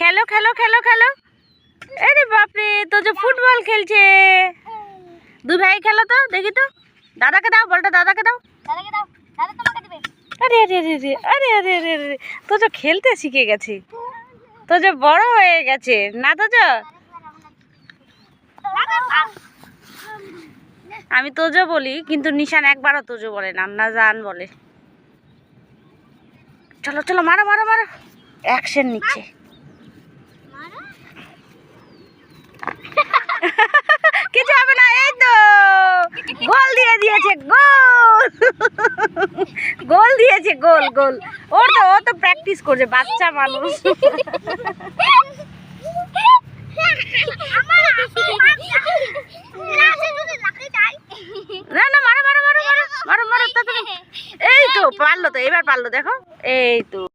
খেলো খেলো খেলো খেলো। আরে বাপরে, তো যে ফুটবল খেলছে। দুই ভাই খেলো তো, দেখি তো। দাদাকে দাও বলটা, দাদাকে দাও। আরে আরে আরে আরে আরে আরে আরে, তো যে খেলতে শিখে গেছে, তো যে বড় হয়ে গেছে না তো যে। আমি তোজো বলি, কিন্তু নিশান একবারও তোজো বলে না, না জান বলে। চলো চলো, মারো মারো মারো। অ্যাকশন নিচ্ছে। কিছু হবে না, এই তো গোল দিয়ে দিয়েছে, গোল। গোল দিয়েছে, গোল গোল। ও তো প্র্যাকটিস করছে, বাচ্চা মানুষ। না না, মারো মারো মারো মারো মারো মারো। এই তো পারলো, তো এবার পারলো, দেখো। এই তো।